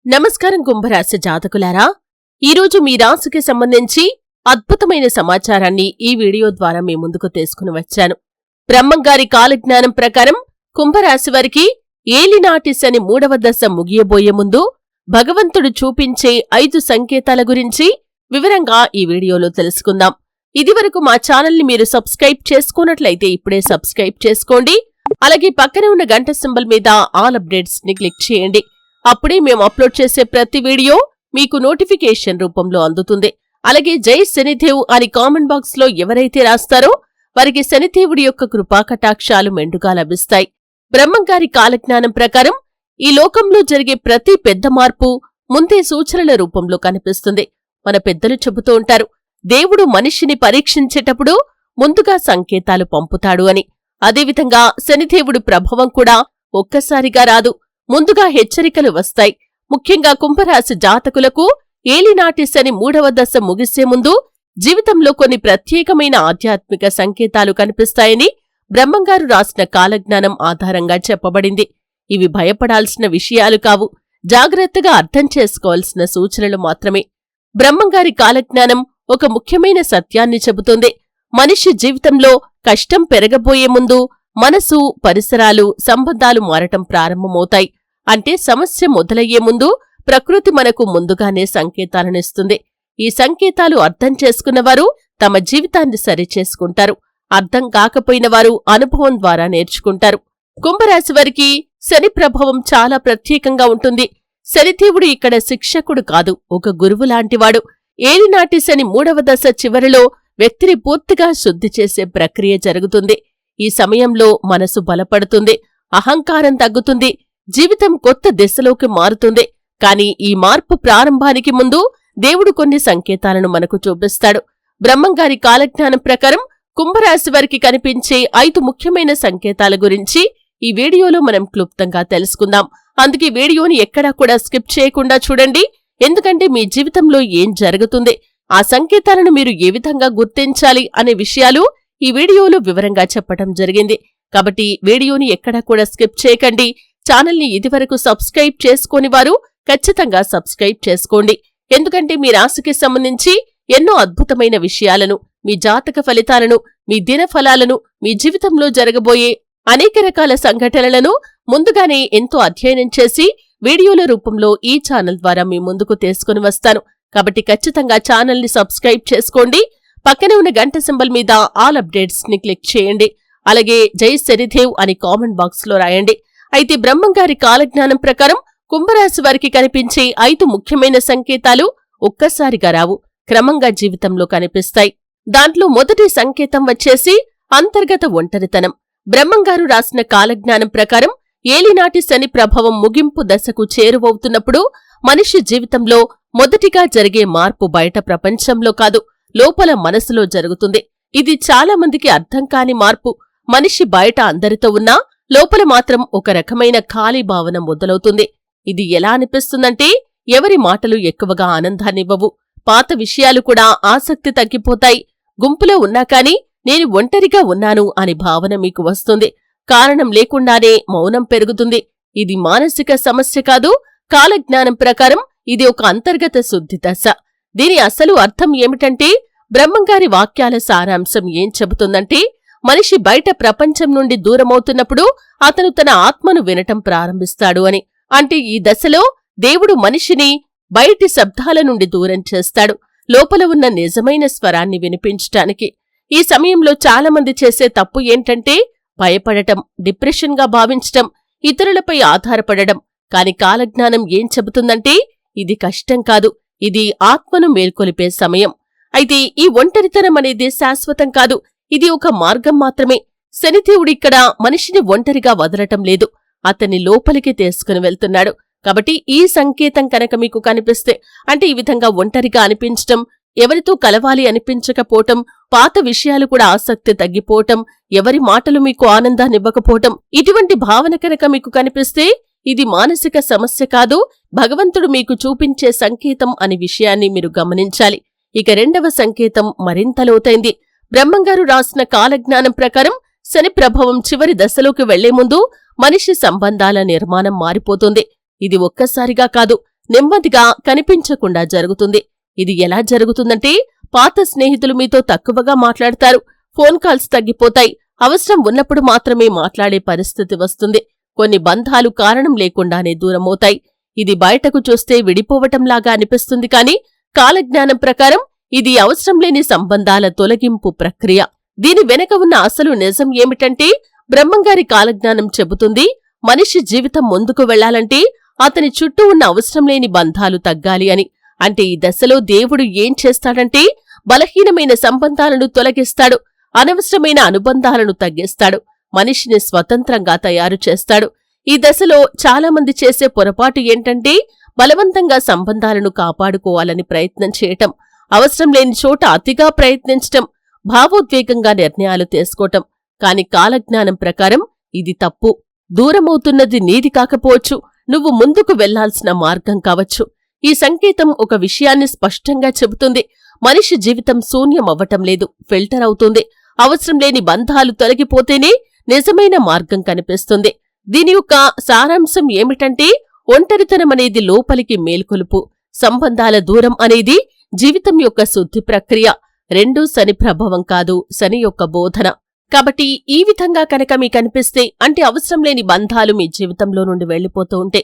నమస్కారం కుంభరాశి జాతకులారా, ఈరోజు మీ రాశికి సంబంధించి అద్భుతమైన సమాచారాన్ని ఈ వీడియో ద్వారా మీ ముందుకు తీసుకుని వచ్చాను. బ్రహ్మంగారి కాలజ్ఞానం ప్రకారం కుంభరాశి వారికి ఏలినాటి శని 3వ దశ ముగియబోయే ముందు భగవంతుడు చూపించే 5 సంకేతాల గురించి వివరంగా ఈ వీడియోలో తెలుసుకుందాం. ఇదివరకు మా ఛానల్ని మీరు సబ్స్క్రైబ్ చేసుకోనట్లయితే ఇప్పుడే సబ్స్క్రైబ్ చేసుకోండి. అలాగే పక్కనే ఉన్న గంట సింబల్ మీద ఆల్ అప్డేట్స్ ని క్లిక్ చేయండి. అప్పుడే మేము అప్లోడ్ చేసే ప్రతి వీడియో మీకు నోటిఫికేషన్ రూపంలో అందుతుంది. అలాగే జై శనిదేవ్ అని కామెంట్ బాక్స్ లో ఎవరైతే రాస్తారో వారికి శనిదేవుడి యొక్క కృపా కటాక్షాలు మెండుగా లభిస్తాయి. బ్రహ్మంగారి కాలజ్ఞానం ప్రకారం ఈ లోకంలో జరిగే ప్రతి పెద్ద మార్పు ముందే సూచనల రూపంలో కనిపిస్తుంది. మన పెద్దలు చెబుతూ ఉంటారు, దేవుడు మనిషిని పరీక్షించేటప్పుడు ముందుగా సంకేతాలు పంపుతాడు అని. అదేవిధంగా శనిదేవుడు ప్రభావం కూడా ఒక్కసారిగా రాదు, ముందుగా హెచ్చరికలు వస్తాయి. ముఖ్యంగా కుంభరాశి జాతకులకు ఏలినాటి శని 3వ దశ ముగిసే ముందు జీవితంలో కొన్ని ప్రత్యేకమైన ఆధ్యాత్మిక సంకేతాలు కనిపిస్తాయని బ్రహ్మంగారు రాసిన కాలజ్ఞానం ఆధారంగా చెప్పబడింది. ఇవి భయపడాల్సిన విషయాలు కావు, జాగ్రత్తగా అర్థం చేసుకోవాల్సిన సూచనలు మాత్రమే. బ్రహ్మంగారి కాలజ్ఞానం ఒక ముఖ్యమైన సత్యాన్ని చెబుతుంది. మనిషి జీవితంలో కష్టం పెరగబోయే ముందు మనసు, పరిసరాలు, సంబంధాలు మారటం ప్రారంభమవుతాయి. అంటే సమస్య మొదలయ్యే ముందు ప్రకృతి మనకు ముందుగానే సంకేతాలనిస్తుంది. ఈ సంకేతాలు అర్థం చేసుకున్నవారు తమ జీవితాన్ని సరిచేసుకుంటారు. అర్థం కాకపోయినవారు అనుభవం ద్వారా నేర్చుకుంటారు. కుంభరాశి వారికి శని ప్రభావం చాలా ప్రత్యేకంగా ఉంటుంది. శనిదేవుడు ఇక్కడ శిక్షకుడు కాదు, ఒక గురువు లాంటివాడు. ఏలినాటి శని 3వ దశ చివరిలో వ్యక్తిని పూర్తిగా శుద్ధి చేసే ప్రక్రియ జరుగుతుంది. ఈ సమయంలో మనసు బలపడుతుంది, అహంకారం తగ్గుతుంది, జీవితం కొత్త దిశలోకి మారుతుంది. కాని ఈ మార్పు ప్రారంభానికి ముందు దేవుడు కొన్ని సంకేతాలను మనకు చూపిస్తాడు. బ్రహ్మంగారి కాలజ్ఞానం ప్రకారం కుంభరాశి వారికి కనిపించే 5 ముఖ్యమైన సంకేతాల గురించి ఈ వీడియోలో మనం క్లుప్తంగా తెలుసుకుందాం. అందుకే వీడియోని ఎక్కడా కూడా స్కిప్ చేయకుండా చూడండి. ఎందుకంటే మీ జీవితంలో ఏం జరుగుతుంది, ఆ సంకేతాలను మీరు ఏ విధంగా గుర్తించాలి అనే విషయాలు ఈ వీడియోలో వివరంగా చెప్పటం జరిగింది. కాబట్టి వీడియోని ఎక్కడా కూడా స్కిప్ చేయకండి. ఛానల్ని ఇదివరకు సబ్స్క్రైబ్ చేసుకోని వారు ఖచ్చితంగా సబ్స్క్రైబ్ చేసుకోండి. ఎందుకంటే మీ రాశికి సంబంధించి ఎన్నో అద్భుతమైన విషయాలను, మీ జాతక ఫలితాలను, మీ దినఫలాలను, మీ జీవితంలో జరగబోయే అనేక రకాల సంఘటనలను ముందుగానే ఎంతో అధ్యయనం చేసి వీడియోల రూపంలో ఈ ఛానల్ ద్వారా మీ ముందుకు తీసుకుని వస్తాను. కాబట్టి ఖచ్చితంగా ఛానల్ని సబ్స్క్రైబ్ చేసుకోండి. పక్కనే ఉన్న గంట సింబల్ మీద ఆల్ అప్డేట్స్ ని క్లిక్ చేయండి. అలాగే జై శనిదేవ్ అని కామెంట్ బాక్స్ లో రాయండి. అయితే బ్రహ్మంగారి కాలజ్ఞానం ప్రకారం కుంభరాశి వారికి కనిపించే 5 ముఖ్యమైన సంకేతాలు ఒక్కసారిగా రావు, క్రమంగా జీవితంలో కనిపిస్తాయి. దాంట్లో మొదటి సంకేతం వచ్చేసి అంతర్గత ఒంటరితనం. బ్రహ్మంగారు రాసిన కాలజ్ఞానం ప్రకారం ఏలినాటి శని ప్రభావం ముగింపు దశకు చేరువవుతున్నప్పుడు మనిషి జీవితంలో మొదటిగా జరిగే మార్పు బయట ప్రపంచంలో కాదు, లోపల మనసులో జరుగుతుంది. ఇది చాలా మందికి అర్థం కాని మార్పు. మనిషి బయట అందరితో ఉన్నా లోపల మాత్రం ఒక రకమైన ఖాళీ భావన మొదలవుతుంది. ఇది ఎలా అనిపిస్తుందంటే ఎవరి మాటలు ఎక్కువగా ఆనందాన్నివ్వవు, పాత విషయాలు కూడా ఆసక్తి తగ్గిపోతాయి. గుంపులో ఉన్నా కాని నేను ఒంటరిగా ఉన్నాను అని భావన మీకు వస్తుంది. కారణం లేకుండానే మౌనం పెరుగుతుంది. ఇది మానసిక సమస్య కాదు, కాలజ్ఞానం ప్రకారం ఇది ఒక అంతర్గత శుద్ధి దశ. దీని అసలు అర్థం ఏమిటంటే బ్రహ్మంగారి వాక్యాల సారాంశం ఏం చెబుతుందంటే మనిషి బయట ప్రపంచం నుండి దూరమవుతున్నప్పుడు అతను తన ఆత్మను వినటం ప్రారంభిస్తాడు అని. అంటే ఈ దశలో దేవుడు మనిషిని బయటి శబ్దాల నుండి దూరం చేస్తాడు, లోపల ఉన్న నిజమైన స్వరాన్ని వినిపించటానికి. ఈ సమయంలో చాలామంది చేసే తప్పు ఏంటంటే భయపడటం, డిప్రెషన్గా భావించటం, ఇతరులపై ఆధారపడడం. కాని కాలజ్ఞానం ఏం చెబుతుందంటే ఇది కష్టం కాదు, ఇది ఆత్మను మేల్కొలిపే సమయం. అయితే ఈ ఒంటరితనం అనేది శాశ్వతం కాదు, ఇది ఒక మార్గం మాత్రమే. శనిదేవుడిక్కడ మనిషిని ఒంటరిగా వదలటం లేదు, అతన్ని లోపలికి తీసుకుని వెళ్తున్నాడు. కాబట్టి ఈ సంకేతం కనుక మీకు కనిపిస్తే, అంటే ఈ విధంగా ఒంటరిగా అనిపించటం, ఎవరితో కలవాలి అనిపించకపోవటం, పాత విషయాలు కూడా ఆసక్తి తగ్గిపోవటం, ఎవరి మాటలు మీకు ఆనందాన్నివ్వకపోవటం, ఇటువంటి భావన కనుక మీకు కనిపిస్తే ఇది మానసిక సమస్య కాదు, భగవంతుడు మీకు చూపించే సంకేతం అనే విషయాన్ని మీరు గమనించాలి. ఇక రెండవ సంకేతం మరింత లోతైంది. బ్రహ్మంగారు రాసిన కాలజ్ఞానం ప్రకారం శని ప్రభావం చివరి దశలోకి వెళ్లే ముందు మనిషి సంబంధాల నిర్మాణం మారిపోతుంది. ఇది ఒక్కసారిగా కాదు, నెమ్మదిగా కనిపించకుండా జరుగుతుంది. ఇది ఎలా జరుగుతుందంటే, పాత స్నేహితులు మీతో తక్కువగా మాట్లాడతారు, ఫోన్ కాల్స్ తగ్గిపోతాయి, అవసరం ఉన్నప్పుడు మాత్రమే మాట్లాడే పరిస్థితి వస్తుంది. కొన్ని బంధాలు కారణం లేకుండానే దూరమవుతాయి. ఇది బయటకు చూస్తే విడిపోవటంలాగా అనిపిస్తుంది కాని కాలజ్ఞానం ప్రకారం ఇది అవసరం లేని సంబంధాల తొలగింపు ప్రక్రియ. దీని వెనక ఉన్న అసలు నిజం ఏమిటంటే, బ్రహ్మంగారి కాలజ్ఞానం చెబుతుంది, మనిషి జీవితం ముందుకు వెళ్లాలంటే అతని చుట్టూ ఉన్న అవసరం లేని బంధాలు తగ్గాలి అని. అంటే ఈ దశలో దేవుడు ఏం చేస్తాడంటే, బలహీనమైన సంబంధాలను తొలగిస్తాడు, అనవసరమైన అనుబంధాలను తగ్గిస్తాడు, మనిషిని స్వతంత్రంగా తయారు చేస్తాడు. ఈ దశలో చాలామంది చేసే పొరపాటు ఏంటంటే, బలవంతంగా సంబంధాలను కాపాడుకోవాలని ప్రయత్నం చేయటం, అవసరం లేని చోట అతిగా ప్రయత్నించటం, భావోద్వేగంగా నిర్ణయాలు తీసుకోవటం. కాని కాలజ్ఞానం ప్రకారం ఇది తప్పు. దూరమవుతున్నది నీది కాకపోవచ్చు, నువ్వు ముందుకు వెళ్లాల్సిన మార్గం కావచ్చు. ఈ సంకేతం ఒక విషయాన్ని స్పష్టంగా చెబుతుంది, మనిషి జీవితం శూన్యమవ్వటం లేదు, ఫిల్టర్ అవుతుంది. అవసరం లేని బంధాలు తొలగిపోతేనే నిజమైన మార్గం కనిపిస్తుంది. దీని యొక్క సారాంశం ఏమిటంటే, ఒంటరితనమనేది లోపలికి మేల్కొలుపు, సంబంధాల దూరం అనేది జీవితం యొక్క శుద్ధి ప్రక్రియ. రెండూ శని ప్రభావం కాదు, శని యొక్క బోధన. కాబట్టి ఈ విధంగా కనుక మీకనిపిస్తే, అంటే అవసరం లేని బంధాలు మీ జీవితంలో నుండి వెళ్లిపోతూ ఉంటే,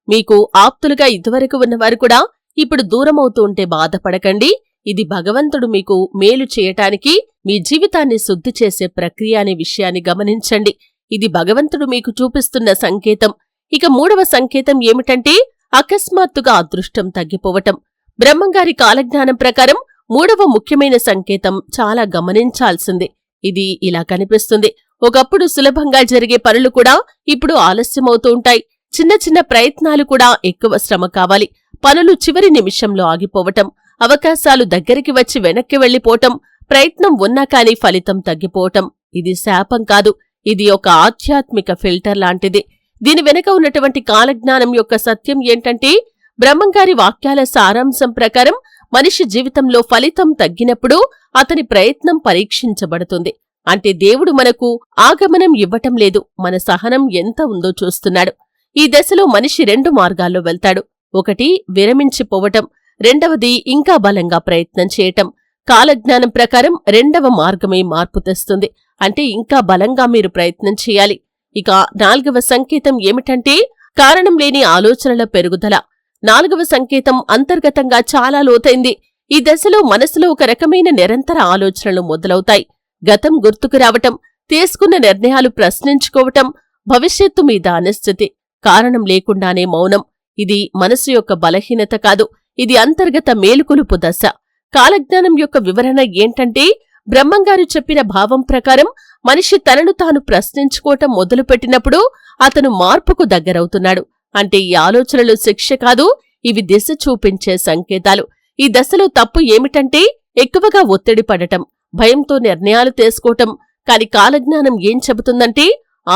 మీకు ఆప్తులుగా ఇదివరకు ఉన్నవారు కూడా ఇప్పుడు దూరమవుతూ ఉంటే బాధపడకండి. ఇది భగవంతుడు మీకు మేలు చేయటానికి, మీ జీవితాన్ని శుద్ధి చేసే ప్రక్రియ అనే విషయాన్ని గమనించండి. ఇది భగవంతుడు మీకు చూపిస్తున్న సంకేతం. ఇక మూడవ సంకేతం ఏమిటంటే, అకస్మాత్తుగా అదృష్టం తగ్గిపోవటం. బ్రహ్మంగారి కాలజ్ఞానం ప్రకారం మూడవ ముఖ్యమైన సంకేతం చాలా గమనించాల్సింది. ఇది ఇలా కనిపిస్తుంది, ఒకప్పుడు సులభంగా జరిగే పనులు కూడా ఇప్పుడు ఆలస్యమవుతూ ఉంటాయి. చిన్న చిన్న ప్రయత్నాలు కూడా ఎక్కువ శ్రమ కావాలి. పనులు చివరి నిమిషంలో ఆగిపోవటం, అవకాశాలు దగ్గరికి వచ్చి వెనక్కి వెళ్లిపోవటం, ప్రయత్నం ఉన్నా కాని ఫలితం తగ్గిపోవటం. ఇది శాపం కాదు, ఇది ఒక ఆధ్యాత్మిక ఫిల్టర్ లాంటిది. దీని వెనక ఉన్నటువంటి కాలజ్ఞానం యొక్క సత్యం ఏంటంటే, బ్రహ్మంగారి వాక్యాల సారాంశం ప్రకారం మనిషి జీవితంలో ఫలితం తగ్గినప్పుడు అతని ప్రయత్నం పరీక్షించబడుతుంది. అంటే దేవుడు మనకు ఆగమనం ఇవ్వటం లేదు, మన సహనం ఎంత ఉందో చూస్తున్నాడు. ఈ దశలో మనిషి రెండు మార్గాల్లో వెళ్తాడు. ఒకటి విరమించిపోవటం, రెండవది ఇంకా బలంగా ప్రయత్నం చేయటం. కాలజ్ఞానం ప్రకారం రెండవ మార్గమే మార్పు తెస్తుంది, అంటే ఇంకా బలంగా మీరు ప్రయత్నం చేయాలి. ఇక నాల్గవ సంకేతం ఏమిటంటే, కారణం లేని ఆలోచనల పెరుగుదల. నాలుగవ సంకేతం అంతర్గతంగా చాలా లోతైంది. ఈ దశలో మనసులో ఒక రకమైన నిరంతర ఆలోచనలు మొదలవుతాయి. గతం గుర్తుకు రావటం, తీసుకున్న నిర్ణయాలు ప్రశ్నించుకోవటం, భవిష్యత్తు మీద అనిశ్చితి, కారణం లేకుండానే మౌనం. ఇది మనసు యొక్క బలహీనత కాదు, ఇది అంతర్గత మేలుకొలుపు దశ. కాలజ్ఞానం యొక్క వివరణ ఏంటంటే, బ్రహ్మంగారు చెప్పిన భావం ప్రకారం మనిషి తనను తాను ప్రశ్నించుకోవటం మొదలుపెట్టినప్పుడు అతను మార్పుకు దగ్గరవుతున్నాడు. అంటే ఈ ఆలోచనలు శిక్ష కాదు, ఇవి దిశ చూపించే సంకేతాలు. ఈ దశలో తప్పు ఏమిటంటే, ఎక్కువగా ఒత్తిడి పడటం, భయంతో నిర్ణయాలు తీసుకోవటం. కాని కాలజ్ఞానం ఏం చెబుతుందంటే,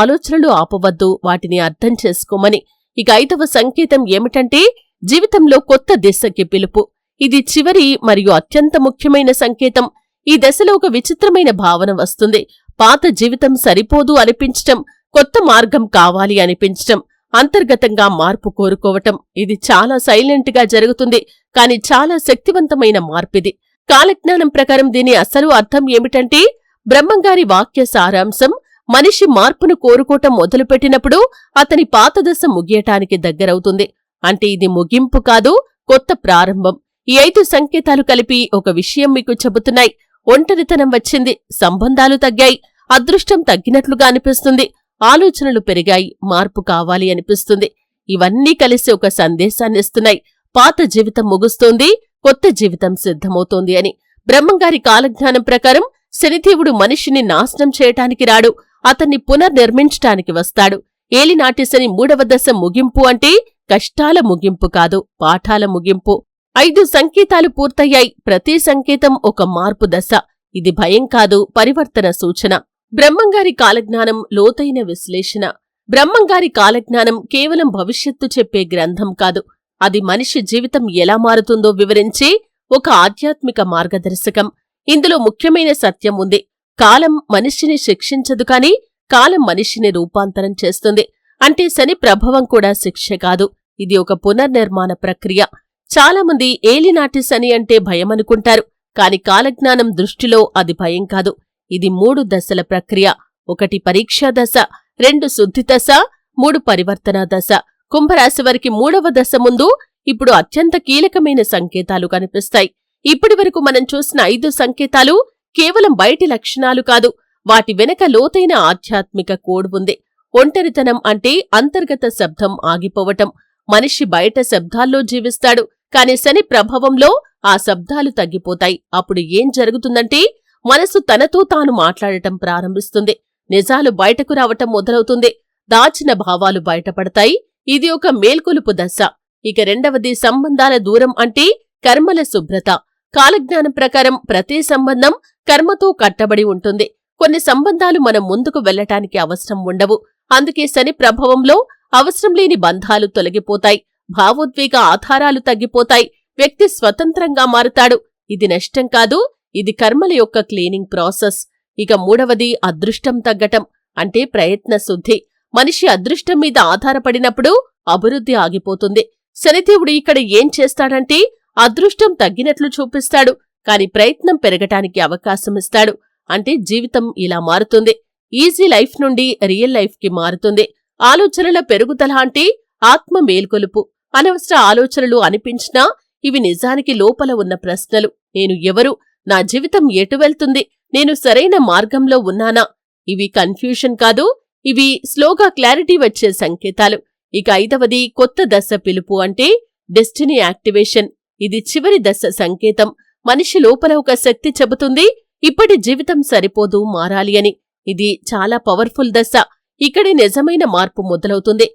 ఆలోచనలు ఆపవద్దు, వాటిని అర్థం చేసుకోమని. ఇక ఐదవ సంకేతం ఏమిటంటే, జీవితంలో కొత్త దిశకి పిలుపు. ఇది చివరి మరియు అత్యంత ముఖ్యమైన సంకేతం. ఈ దశలో ఒక విచిత్రమైన భావన వస్తుంది. పాత జీవితం సరిపోదు అనిపించటం, కొత్త మార్గం కావాలి అనిపించటం, అంతర్గతంగా మార్పు కోరుకోవటం. ఇది చాలా సైలెంట్ గా జరుగుతుంది, కాని చాలా శక్తివంతమైన మార్పిది. కాలజ్ఞానం ప్రకారం దీని అసలు అర్థం ఏమిటంటే, బ్రహ్మంగారి వాక్య సారాంశం, మనిషి మార్పును కోరుకోవటం మొదలుపెట్టినప్పుడు అతని పాత దశ ముగియటానికి దగ్గరవుతుంది. అంటే ఇది ముగింపు కాదు, కొత్త ప్రారంభం. ఈ 5 సంకేతాలు కలిపి ఒక విషయం మీకు చెబుతున్నాయి. ఒంటరితనం వచ్చింది, సంబంధాలు తగ్గాయి, అదృష్టం తగ్గినట్లుగా అనిపిస్తుంది, ఆలోచనలు పెరిగాయి, మార్పు కావాలి అనిపిస్తుంది. ఇవన్నీ కలిసి ఒక సందేశాన్నిస్తున్నాయి. పాత జీవితం ముగుస్తోంది, కొత్త జీవితం సిద్ధమవుతోంది అని. బ్రహ్మంగారి కాలజ్ఞానం ప్రకారం శనిదేవుడు మనిషిని నాశనం చేయటానికి రాడు, అతన్ని పునర్నిర్మించటానికి వస్తాడు. ఏలినాటి శని 3వ దశ ముగింపు అంటే కష్టాల ముగింపు కాదు, పాఠాల ముగింపు. 5 సంకేతాలు పూర్తయ్యాయి, ప్రతి సంకేతం ఒక మార్పు దశ. ఇది భయం కాదు, పరివర్తన సూచన. బ్రహ్మంగారి కాలజ్ఞానం లోతైన విశ్లేషణ. బ్రహ్మంగారి కాలజ్ఞానం కేవలం భవిష్యత్తు చెప్పే గ్రంథం కాదు, అది మనిషి జీవితం ఎలా మారుతుందో వివరించే ఒక ఆధ్యాత్మిక మార్గదర్శకం. ఇందులో ముఖ్యమైన సత్యం ఉంది. కాలం మనిషిని శిక్షించదు కాని కాలం మనిషిని రూపాంతరం చేస్తుంది. అంటే శని ప్రభావం కూడా శిక్ష కాదు, ఇది ఒక పునర్నిర్మాణ ప్రక్రియ. చాలామంది ఏలినాటి శని అంటే భయమనుకుంటారు. కాని కాలజ్ఞానం దృష్టిలో అది భయం కాదు. ఇది 3 దశల ప్రక్రియ. 1 పరీక్షా దశ, 2 శుద్ధి దశ, 3 పరివర్తన దశ. కుంభరాశివారికి 3వ దశ ముందు ఇప్పుడు అత్యంత కీలకమైన సంకేతాలు కనిపిస్తాయి. ఇప్పటివరకు మనం చూసిన 5 సంకేతాలు కేవలం బయటి లక్షణాలు కాదు, వాటి వెనక లోతైన ఆధ్యాత్మిక కోడ్ ఉంది. ఒంటరితనం అంటే అంతర్గత శబ్దం ఆగిపోవటం. మనిషి బయట శబ్దాల్లో జీవిస్తాడు, కాని శని ప్రభావంలో ఆ శబ్దాలు తగ్గిపోతాయి. అప్పుడు ఏం జరుగుతుందంటే మనసు తనతో తాను మాట్లాడటం ప్రారంభిస్తుంది. నిజాలు బయటకు రావటం మొదలవుతుంది. దాచిన భావాలు బయటపడతాయి. ఇది ఒక మేల్కొలుపు దశ. ఇక 2వది సంబంధాల దూరం అంటే కర్మల శుభ్రత. కాలజ్ఞానం ప్రకారం ప్రతి సంబంధం కర్మతో కట్టబడి ఉంటుంది. కొన్ని సంబంధాలు మనం ముందుకు వెళ్లటానికి అవసరం ఉండవు. అందుకే శని ప్రభావంలో అవసరం లేని బంధాలు తొలగిపోతాయి. భావోద్వేగ ఆధారాలు తగ్గిపోతాయి. వ్యక్తి స్వతంత్రంగా మారుతాడు. ఇది నష్టం కాదు, ఇది కర్మల యొక్క క్లీనింగ్ ప్రాసెస్. ఇక 3వది అదృష్టం తగ్గటం అంటే ప్రయత్న శుద్ధి. మనిషి అదృష్టం మీద ఆధారపడినప్పుడు అభివృద్ధి ఆగిపోతుంది. శనిదేవుడు ఇక్కడ ఏం చేస్తాడంటే అదృష్టం తగ్గినట్లు చూపిస్తాడు, కాని ప్రయత్నం పెరగటానికి అవకాశమిస్తాడు. అంటే జీవితం ఇలా మారుతుంది. ఈజీ లైఫ్ నుండి రియల్ లైఫ్ కి మారుతుంది. ఆలోచనల పెరుగుదల అంటే ఆత్మ మేల్కొలుపు. అనవసర ఆలోచనలు అనిపించినా ఇవి నిజానికి లోపల ఉన్న ప్రశ్నలు. నేను ఎవరు? నా జీవితం ఎటు వెళ్తుంది? నేను సరైన మార్గంలో ఉన్నానా? ఇవి కన్ఫ్యూషన్ కాదు, ఇవి స్లోగా క్లారిటీ వచ్చే సంకేతాలు. ఇక 5వది కొత్త దశ పిలుపు అంటే డెస్టినీ యాక్టివేషన్. ఇది చివరి దశ సంకేతం. మనిషి లోపల ఒక శక్తి చెబుతుంది, ఇప్పటి జీవితం సరిపోదు, మారాలి అని. ఇది చాలా పవర్ఫుల్ దశ. ఇక్కడే నిజమైన మార్పు మొదలవుతుంది.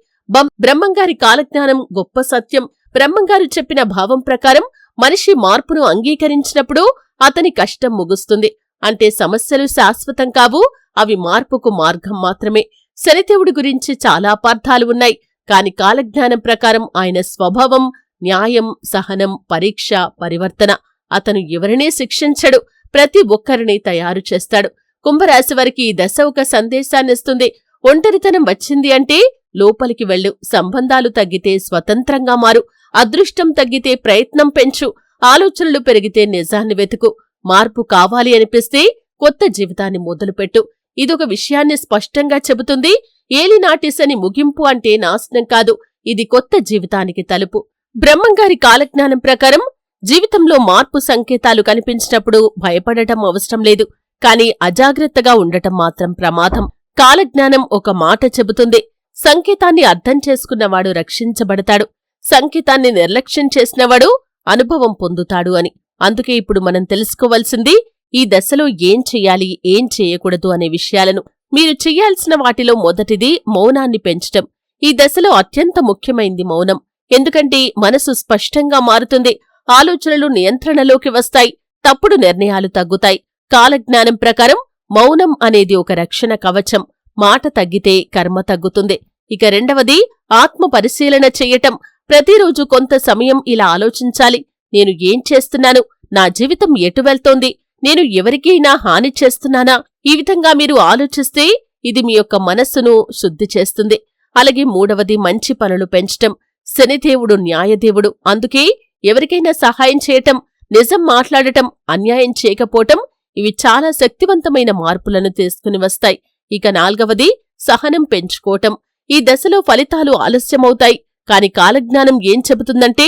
బ్రహ్మంగారి కాలజ్ఞానం గొప్ప సత్యం. బ్రహ్మంగారు చెప్పిన భావం ప్రకారం మనిషి మార్పును అంగీకరించినప్పుడు అతని కష్టం ముగుస్తుంది. అంటే సమస్యలు శాశ్వతం కావు, అవి మార్పుకు మార్గం మాత్రమే. శనిదేవుడి గురించి చాలా అపార్థాలు ఉన్నాయి, కాని కాలజ్ఞానం ప్రకారం ఆయన స్వభావం న్యాయం, సహనం, పరీక్ష, పరివర్తన. అతను ఎవరినీ శిక్షించడు, ప్రతి ఒక్కరిని తయారు చేస్తాడు. కుంభరాశివారికి ఈ దశ ఒక సందేశాన్నిస్తుంది. ఒంటరితనం వచ్చింది అంటే లోపలికి వెళ్ళు. సంబంధాలు తగ్గితే స్వతంత్రంగా మారు. అదృష్టం తగ్గితే ప్రయత్నం పెంచు. ఆలోచనలు పెరిగితే నిజాన్ని వెతుకు. మార్పు కావాలి అనిపిస్తే కొత్త జీవితాన్ని మొదలుపెట్టు. ఇదొక విషయాన్ని స్పష్టంగా చెబుతుంది. ఏలినాటి శని ముగింపు అంటే నాశనం కాదు, ఇది కొత్త జీవితానికి తలుపు. బ్రహ్మంగారి కాలజ్ఞానం ప్రకారం జీవితంలో మార్పు సంకేతాలు కనిపించినప్పుడు భయపడటం అవసరం లేదు, కాని అజాగ్రత్తగా ఉండటం మాత్రం ప్రమాదం. కాలజ్ఞానం ఒక మాట చెబుతుంది, సంకేతాన్ని అర్థం చేసుకున్నవాడు రక్షించబడతాడు, సంకేతాన్ని నిర్లక్ష్యం చేసినవాడు అనుభవం పొందుతాడు అని. అందుకే ఇప్పుడు మనం తెలుసుకోవలసింది ఈ దశలో ఏం చెయ్యాలి, ఏం చేయకూడదు అనే విషయాలను. మీరు చెయ్యాల్సిన వాటిలో మొదటిది మౌనాన్ని పెంచటం. ఈ దశలో అత్యంత ముఖ్యమైంది మౌనం. ఎందుకంటే మనసు స్పష్టంగా మారుతుంది, ఆలోచనలు నియంత్రణలోకి వస్తాయి, తప్పుడు నిర్ణయాలు తగ్గుతాయి. కాలజ్ఞానం ప్రకారం మౌనం అనేది ఒక రక్షణ కవచం. మాట తగ్గితే కర్మ తగ్గుతుంది. ఇక 2వది ఆత్మ పరిశీలన చెయ్యటం. ప్రతిరోజు కొంత సమయం ఇలా ఆలోచించాలి. నేను ఏం చేస్తున్నాను? నా జీవితం ఎటు వెళ్తోంది? నేను ఎవరికైనా హాని చేస్తున్నానా? ఈ విధంగా మీరు ఆలోచిస్తే ఇది మీ యొక్క మనస్సును శుద్ధి చేస్తుంది. అలాగే 3వది మంచి పనులు పెంచటం. శనిదేవుడు న్యాయదేవుడు, అందుకే ఎవరికైనా సహాయం చేయటం, నిజం మాట్లాడటం, అన్యాయం చేయకపోవటం ఇవి చాలా శక్తివంతమైన మార్పులను తీసుకుని వస్తాయి. ఇక 4వది సహనం పెంచుకోవటం. ఈ దశలో ఫలితాలు ఆలస్యమవుతాయి, కాని కాలజ్ఞానం ఏం చెబుతుందంటే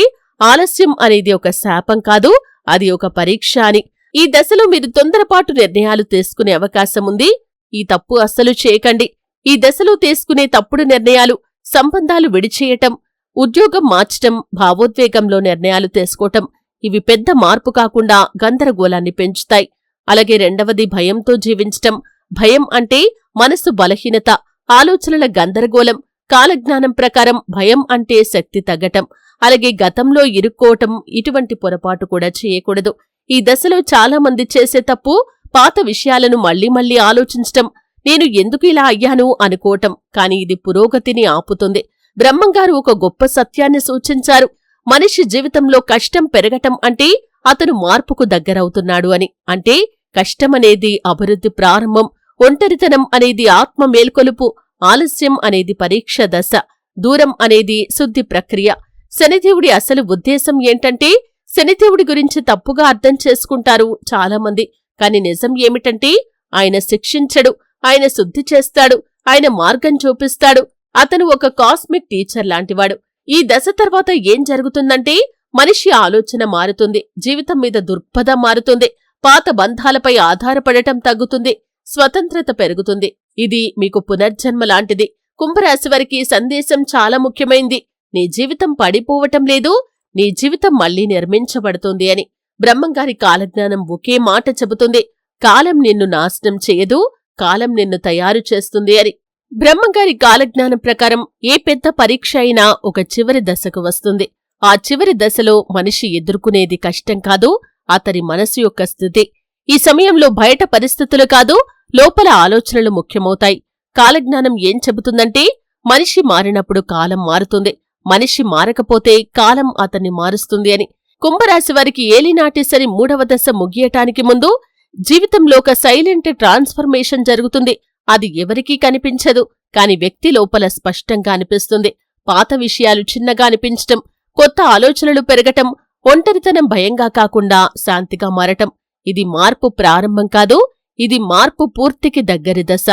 ఆలస్యం అనేది ఒక శాపం కాదు, అది ఒక పరీక్ష అని. ఈ దశలో మీరు తొందరపాటు నిర్ణయాలు తీసుకునే అవకాశం ఉంది. ఈ తప్పు అస్సలు చేయకండి. ఈ దశలో తీసుకునే తప్పుడు నిర్ణయాలు సంబంధాలు విడిచేయటం, ఉద్యోగం మార్చటం, భావోద్వేగంలో నిర్ణయాలు తీసుకోవటం ఇవి పెద్ద మార్పు కాకుండా గందరగోళాన్ని పెంచుతాయి. అలాగే 2వది భయంతో జీవించటం. భయం అంటే మనసు బలహీనత, ఆలోచనల గందరగోళం. కాలజ్ఞానం ప్రకారం భయం అంటే శక్తి తగ్గటం, అలాగే గతంలో ఇరుక్కోవటం. ఇటువంటి పొరపాటు కూడా చేయకూడదు. ఈ దశలో చాలామంది చేసే తప్పు పాత విషయాలను మళ్లీ మళ్లీ ఆలోచించటం, నేను ఎందుకు ఇలా అయ్యాను అనుకోవటం. కాని ఇది పురోగతిని ఆపుతుంది. బ్రహ్మంగారు ఒక గొప్ప సత్యాన్ని సూచించారు, మనిషి జీవితంలో కష్టం పెరగటం అంటే అతను మార్పుకు దగ్గరవుతున్నాడు అని. అంటే కష్టమనేది అభివృద్ధి ప్రారంభం, ఒంటరితనం అనేది ఆత్మ మేల్కొలుపు, ఆలస్యం అనేది పరీక్ష దశ. దూరం అనేది శుద్ధి ప్రక్రియ. శనిదేవుడి అసలు ఉద్దేశం ఏంటంటే, శనిదేవుడి గురించి తప్పుగా అర్థం చేసుకుంటారు చాలామంది. కాని నిజం ఏమిటంటే, ఆయన శిక్షించడు, ఆయన శుద్ధి చేస్తాడు, ఆయన మార్గం చూపిస్తాడు. అతను ఒక కాస్మిక్ టీచర్ లాంటివాడు. ఈ దశ తర్వాత ఏం జరుగుతుందంటే, మనిషి ఆలోచన మారుతుంది, జీవితం మీద దృక్పథం మారుతుంది, పాత బంధాలపై ఆధారపడటం తగ్గుతుంది, స్వతంత్రత పెరుగుతుంది. ఇది మీకు పునర్జన్మ లాంటిది. కుంభరాశివారికి సందేశం చాలా ముఖ్యమైంది. నీ జీవితం పడిపోవటం లేదు, నీ జీవితం మళ్లీ నిర్మించబడుతుంది అని. బ్రహ్మంగారి కాలజ్ఞానం ఒకే మాట చెబుతుంది: కాలం నిన్ను నాశనం చేయదు, కాలం నిన్ను తయారు చేస్తుంది అని. బ్రహ్మంగారి కాలజ్ఞానం ప్రకారం ఏ పెద్ద పరీక్ష అయినా ఒక చివరి దశకు వస్తుంది. ఆ చివరి దశలో మనిషి ఎదుర్కొనేది కష్టం కాదు, అతని మనసు యొక్క స్థితి. ఈ సమయంలో బయట పరిస్థితులు కాదు, లోపల ఆలోచనలు ముఖ్యమవుతాయి. కాలజ్ఞానం ఏం చెబుతుందంటే, మనిషి మారినప్పుడు కాలం మారుతుంది, మనిషి మారకపోతే కాలం అతన్ని మారుస్తుంది అని. కుంభరాశివారికి ఏలినాటి శని 3వ దశ ముగియటానికి ముందు జీవితంలో ఒక సైలెంట్ ట్రాన్స్ఫర్మేషన్ జరుగుతుంది. అది ఎవరికీ కనిపించదు, కాని వ్యక్తి లోపల స్పష్టంగా అనిపిస్తుంది. పాత విషయాలు చిన్నగా అనిపించటం, కొత్త ఆలోచనలు పెరగటం, ఒంటరితనం భయంగా కాకుండా శాంతిగా మారటం. ఇది మార్పు ప్రారంభం కాదు, ఇది మార్పు పూర్తికి దగ్గరి దశ.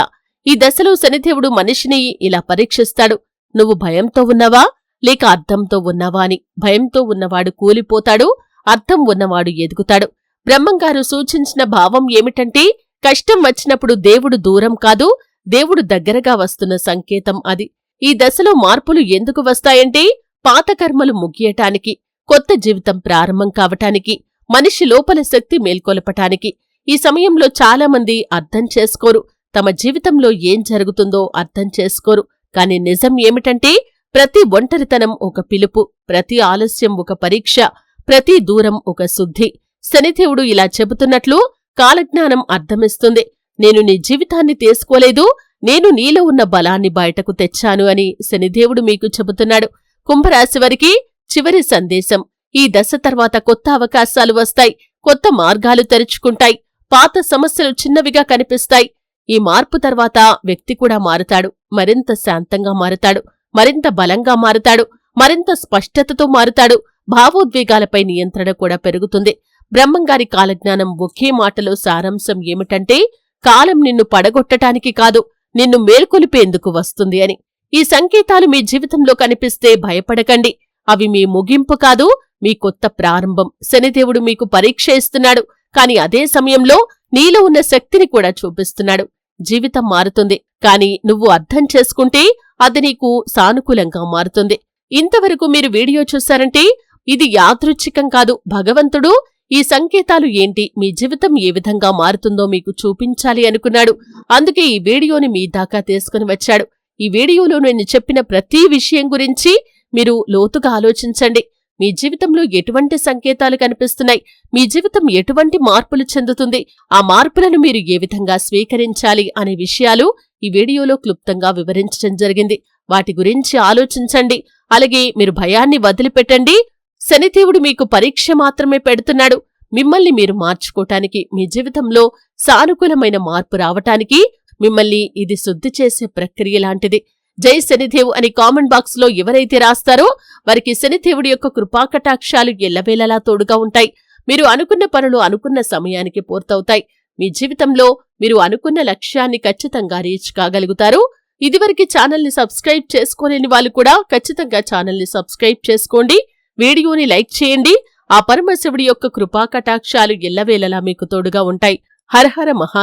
ఈ దశలో శనిదేవుడు మనిషిని ఇలా పరీక్షిస్తాడు: నువ్వు భయంతో ఉన్నావా లేక అర్థంతో ఉన్నావా అని. భయంతో ఉన్నవాడు కూలిపోతాడు, అర్థం ఉన్నవాడు ఎదుగుతాడు. బ్రహ్మంగారు సూచించిన భావం ఏమిటంటే, కష్టం వచ్చినప్పుడు దేవుడు దూరం కాదు, దేవుడు దగ్గరగా వస్తున్న సంకేతం అది. ఈ దశలో మార్పులు ఎందుకు వస్తాయంటే, పాత కర్మలు ముగియటానికి, కొత్త జీవితం ప్రారంభం కావటానికి, మనిషి లోపల శక్తి మేల్కొలపటానికి. ఈ సమయంలో చాలామంది అర్థం చేసుకోరు, తమ జీవితంలో ఏం జరుగుతుందో అర్థం చేసుకోరు. కాని నిజం ఏమిటంటే, ప్రతి ఒంటరితనం ఒక పిలుపు, ప్రతి ఆలస్యం ఒక పరీక్ష, ప్రతి దూరం ఒక శుద్ధి. శనిదేవుడు ఇలా చెబుతున్నట్లు కాలజ్ఞానం అర్థమిస్తుంది: నేను నీ జీవితాన్ని తీసుకోలేదు, నేను నీలో ఉన్న బలాన్ని బయటకు తెచ్చాను అని శనిదేవుడు మీకు చెబుతున్నాడు. కుంభరాశివారికి చివరి సందేశం: ఈ దశ తర్వాత కొత్త అవకాశాలు వస్తాయి, కొత్త మార్గాలు తెరుచుకుంటాయి, పాత సమస్యలు చిన్నవిగా కనిపిస్తాయి. ఈ మార్పు తర్వాత వ్యక్తి కూడా మారుతాడు, మరింత శాంతంగా మారుతాడు, మరింత బలంగా మారుతాడు, మరింత స్పష్టతతో మారుతాడు. భావోద్వేగాలపై నియంత్రణ కూడా పెరుగుతుంది. బ్రహ్మంగారి కాలజ్ఞానం ఒకే మాటలో సారాంశం ఏమిటంటే, కాలం నిన్ను పడగొట్టటానికి కాదు, నిన్ను మేల్కొలిపేందుకు వస్తుంది అని. ఈ సంకేతాలు మీ జీవితంలో కనిపిస్తే భయపడకండి, అవి మీ ముగింపు కాదు, మీ కొత్త ప్రారంభం. శనిదేవుడు మీకు పరీక్ష ఇస్తున్నాడు, కాని అదే సమయంలో నీలో ఉన్న శక్తిని కూడా చూపిస్తున్నాడు. జీవితం మారుతుంది, కాని నువ్వు అర్థం చేసుకుంటే అది నీకు సానుకూలంగా మారుతుంది. ఇంతవరకు మీరు వీడియో చూశారంటే ఇది యాదృచ్ఛికం కాదు, భగవంతుడు ఈ సంకేతాలు ఏంటి, మీ జీవితం ఏ విధంగా మారుతుందో మీకు చూపించాలి అనుకున్నాడు. అందుకే ఈ వీడియోని మీ దాకా తీసుకుని వచ్చాడు. ఈ వీడియోలో నేను చెప్పిన ప్రతి విషయం గురించి మీరు లోతుగా ఆలోచించండి. మీ జీవితంలో ఎటువంటి సంకేతాలు కనిపిస్తున్నాయి, మీ జీవితం ఎటువంటి మార్పులు చెందుతుంది, ఆ మార్పులను మీరు ఏ విధంగా స్వీకరించాలి అనే విషయాలు ఈ వీడియోలో క్లుప్తంగా వివరించడం జరిగింది. వాటి గురించి ఆలోచించండి. అలాగే మీరు భయాన్ని వదిలిపెట్టండి. శనిదేవుడు మీకు పరీక్ష మాత్రమే పెడుతున్నాడు, మిమ్మల్ని మీరు మార్చుకోటానికి, మీ జీవితంలో సానుకూలమైన మార్పు రావటానికి మిమ్మల్ని ఇది శుద్ధి చేసే ప్రక్రియ లాంటిది. జై శనిదేవ్ అని కామెంట్ బాక్స్ లో ఎవరైతే రాస్తారో వారికి శనిదేవుడి యొక్క కృపాకటాక్షాలు ఎల్లవేళలా తోడుగా ఉంటాయి. మీరు అనుకున్న పనులు అనుకున్న సమయానికి పూర్తవుతాయి. మీ జీవితంలో మీరు అనుకున్న లక్ష్యాన్ని ఖచ్చితంగా రీచ్ కాగలుగుతారు. ఇదివరకు ఛానల్ని సబ్స్క్రైబ్ చేసుకోలేని వాళ్ళు కూడా ఖచ్చితంగా ఛానల్ని సబ్స్క్రైబ్ చేసుకోండి, వీడియోని లైక్ చేయండి. ఆ పరమశివుడి యొక్క కృపాకటాక్షాలు ఎల్లవేళలా మీకు తోడుగా ఉంటాయి. హర హర మహా